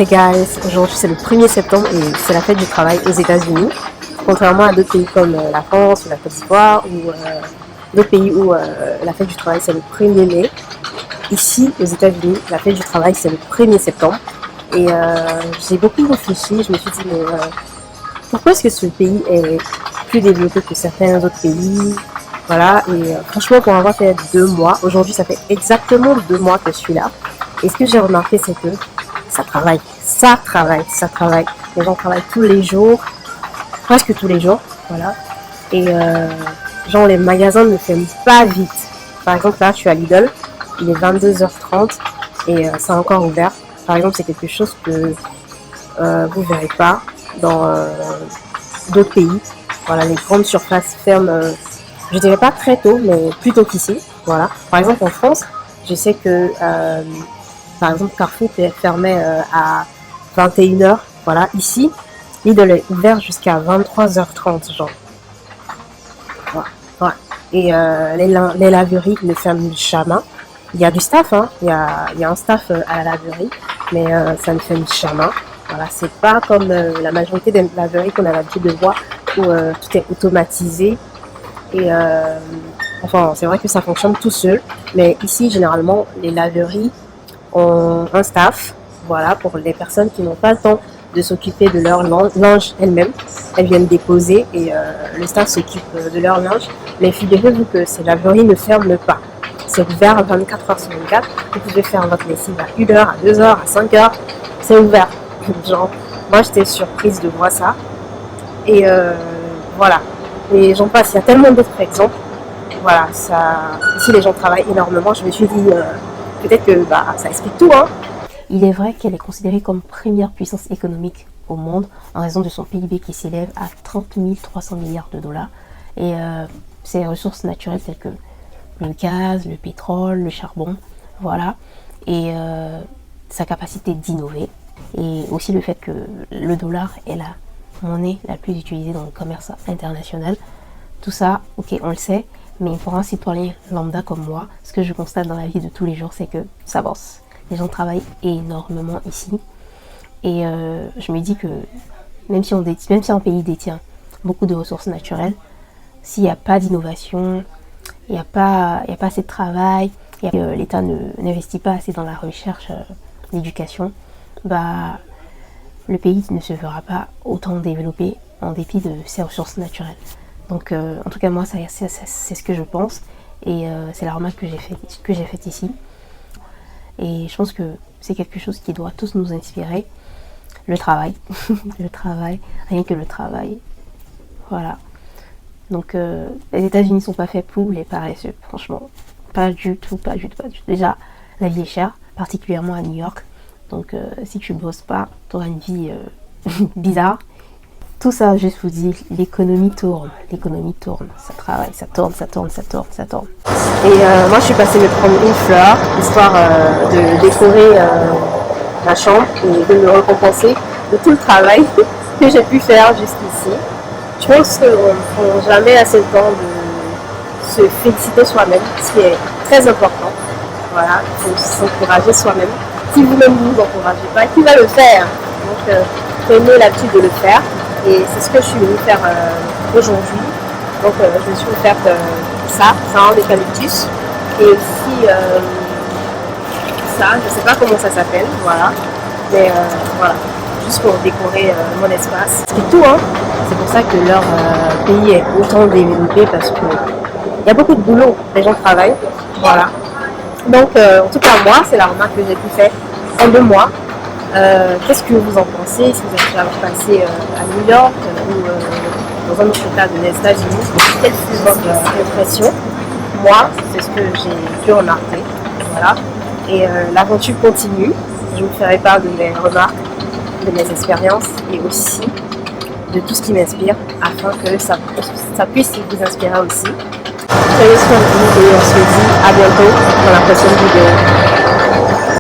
Hey guys, aujourd'hui c'est le 1er septembre et c'est la fête du travail aux États-Unis. Contrairement à d'autres pays comme la France ou la Côte d'Ivoire ou d'autres pays où la fête du travail c'est le 1er mai. Ici aux États-Unis, la fête du travail c'est le 1er septembre. Et j'ai beaucoup réfléchi, je me suis dit mais pourquoi est-ce que ce pays est plus développé que certains autres pays? Voilà, et franchement pour avoir fait 2 mois, aujourd'hui ça fait exactement 2 mois que je suis là. Et ce que j'ai remarqué c'est que ça travaille. Les gens travaillent tous les jours, presque tous les jours, voilà. Et genre les magasins ne ferment pas vite. Par exemple là je suis à Lidl, il est 22h30 et c'est encore ouvert. Par exemple c'est quelque chose que vous verrez pas dans d'autres pays. Voilà, les grandes surfaces ferment, je dirais pas très tôt, mais plus tôt qu'ici. Voilà. Par exemple en France, je sais que par exemple Carrefour fermait à 21h. Voilà, ici, Lidl est ouvert jusqu'à 23h30, genre. Voilà. Voilà. Et les laveries ne ferment jamais. Il y a du staff, hein. Il y a un staff à la laverie, mais ça ne ferme jamais. Voilà, c'est pas comme la majorité des laveries qu'on a l'habitude de voir où tout est automatisé. Et enfin, c'est vrai que ça fonctionne tout seul, mais ici, généralement, les laveries ont un staff, voilà, pour les personnes qui n'ont pas le temps de s'occuper de leur linge elles-mêmes. Elles viennent déposer et le staff s'occupe de leur linge. Mais figurez-vous que ces laveries ne ferment pas. C'est ouvert 24h sur 24. Vous pouvez faire votre lessive à 1h, à 2h, à 5h. C'est ouvert. Genre, moi, j'étais surprise de voir ça. Et voilà. Et j'en passe, il y a tellement d'autres exemples. Voilà, ça, ici les gens travaillent énormément. Je me suis dit, peut-être que ça explique tout, hein. Il est vrai qu'elle est considérée comme première puissance économique au monde en raison de son PIB qui s'élève à 30 300 milliards de dollars. Et ses ressources naturelles telles que le gaz, le pétrole, le charbon, voilà. Et sa capacité d'innover. Et aussi le fait que le dollar est la monnaie la plus utilisée dans le commerce international. Tout ça, ok, on le sait, mais pour un citoyen lambda comme moi, ce que je constate dans la vie de tous les jours, c'est que ça bosse. Les gens travaillent énormément ici. Et je me dis que même si un pays détient beaucoup de ressources naturelles, s'il n'y a pas d'innovation, il n'y a pas assez de travail, l'État n'investit pas assez dans la recherche, l'éducation, le pays ne se verra pas autant développé en dépit de ses ressources naturelles. Donc en tout cas moi c'est ce que je pense et c'est la remarque que j'ai faite ici. Et je pense que c'est quelque chose qui doit tous nous inspirer. Le travail, le travail, rien que le travail. Voilà. Donc les États-Unis ne sont pas faits pour les paresseux, franchement. Pas du tout. Déjà, la vie est chère, particulièrement à New York. Donc si tu bosses pas, tu auras une vie bizarre. Tout ça, juste vous dire, l'économie tourne, ça travaille, ça tourne. Et moi je suis passée me prendre une fleur, histoire de décorer ma chambre et de me récompenser de tout le travail que j'ai pu faire jusqu'ici. Je pense qu'on ne prend jamais assez le temps de se féliciter soi-même, ce qui est très important. Voilà, il faut s'encourager soi-même. Si vous-même vous vous encouragez pas, qui va le faire? Donc prenez l'habitude de le faire. Et c'est ce que je suis venue faire aujourd'hui. Donc je me suis offerte ça en eucalyptus. Et aussi ça, je ne sais pas comment ça s'appelle, voilà. Mais voilà, juste pour décorer mon espace. C'est tout, hein. C'est pour ça que leur pays est autant développé parce qu'il y a beaucoup de boulot, les gens travaillent, voilà. Donc en tout cas moi, c'est la remarque que j'ai pu faire en 2 mois. Qu'est-ce que vous en pensez? Si vous êtes déjà passé à New York ou dans un autre état des États-Unis, quelle fut votre impression? Moi, c'est ce que j'ai pu remarquer. Voilà. Et l'aventure continue. Je vous ferai part de mes remarques, de mes expériences et aussi de tout ce qui m'inspire afin que ça puisse vous inspirer aussi. Prenez soin de vous et on se dit à bientôt dans la prochaine vidéo.